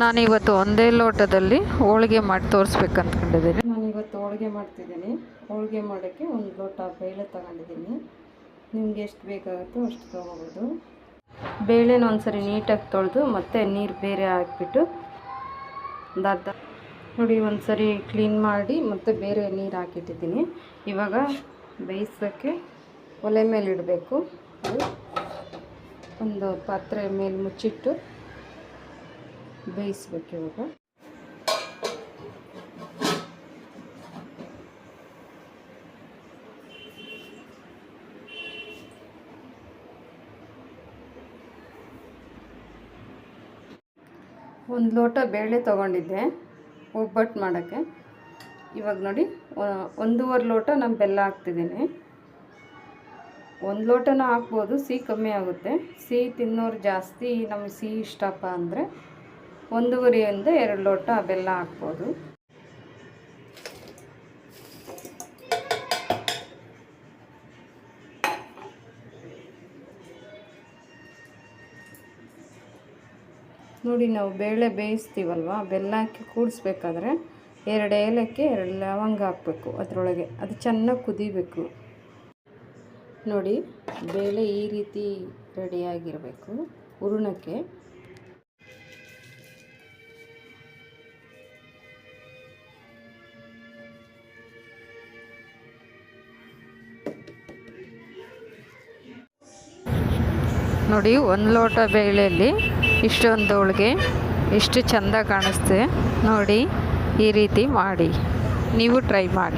ನಾನಿವತ್ತು ಒಂದೇ ಲೋಟದಲ್ಲಿ ಹೋಳಿಗೆ ಮಾಡಿ ತೋರಿಸ್ಬೇಕಂತ್ಕೊಂಡಿದ್ದೀನಿ. ನಾನಿವತ್ತು ಹೋಳಿಗೆ ಮಾಡ್ತಿದ್ದೀನಿ. ಹೋಳಿಗೆ ಮಾಡೋಕ್ಕೆ ಒಂದು ಲೋಟ ಬೇಳೆ ತಗೊಂಡಿದ್ದೀನಿ. ನಿಮಗೆ ಎಷ್ಟು ಬೇಕಾಗುತ್ತೋ ಅಷ್ಟು ತೊಗೋಬೋದು. ಬೇಳೆನ ಒಂದ್ಸರಿ ನೀಟಾಗಿ ತೊಳೆದು ಮತ್ತೆ ನೀರು ಬೇರೆ ಹಾಕ್ಬಿಟ್ಟು ಒಂದು ಅರ್ಧ ನೋಡಿ ಒಂದ್ಸರಿ ಕ್ಲೀನ್ ಮಾಡಿ ಮತ್ತೆ ಬೇರೆ ನೀರು ಹಾಕಿಟ್ಟಿದ್ದೀನಿ. ಇವಾಗ ಬೇಯಿಸೋಕ್ಕೆ ಒಲೆ ಮೇಲೆ ಇಡಬೇಕು. ಒಂದು ಪಾತ್ರೆ ಮೇಲೆ ಮುಚ್ಚಿಟ್ಟು ಬೇಯಿಸ್ಬೇಕು. ಇವಾಗ ಒಂದು ಲೋಟ ಬೇಳೆ ತೊಗೊಂಡಿದ್ದೆ ಒಬ್ಬಟ್ಟು ಮಾಡೋಕ್ಕೆ. ಇವಾಗ ನೋಡಿ 1.5 ಲೋಟ ನಾನು ಬೆಲ್ಲ ಹಾಕ್ತಿದ್ದೀನಿ. 1 ಲೋಟನ ಹಾಕ್ಬೋದು, ಸಿಹಿ ಕಮ್ಮಿ ಆಗುತ್ತೆ. ಸಿಹಿ ತಿನ್ನೋರು ಜಾಸ್ತಿ, ನಮಗೆ ಸಿಹಿ ಇಷ್ಟಪ್ಪ ಅಂದರೆ 1.5ರಿಂದ 2 ಲೋಟ ಬೆಲ್ಲ ಹಾಕ್ಬೋದು. ನೋಡಿ ನಾವು ಬೇಳೆ ಬೇಯಿಸ್ತೀವಲ್ವ, ಬೆಲ್ಲ ಹಾಕಿ ಕೂಡಿಸ್ಬೇಕಾದ್ರೆ 2 ಏಲಕ್ಕಿ 2 ಲವಂಗ ಹಾಕಬೇಕು ಅದರೊಳಗೆ. ಅದು ಚೆನ್ನಾಗಿ ಕುದಿಬೇಕು. ನೋಡಿ ಬೇಳೆ ಈ ರೀತಿ ರೆಡಿಯಾಗಿರಬೇಕು ಹೂರಣಕ್ಕೆ. ನೋಡಿ 1 ಲೋಟ ಬೇಳೆಯಲ್ಲಿ ಇಷ್ಟೊಂದು ಹೋಳಿಗೆ ಎಷ್ಟು ಚೆಂದ ಕಾಣಿಸ್ತೆ ನೋಡಿ. ಈ ರೀತಿ ಮಾಡಿ ನೀವು ಟ್ರೈ ಮಾಡಿ.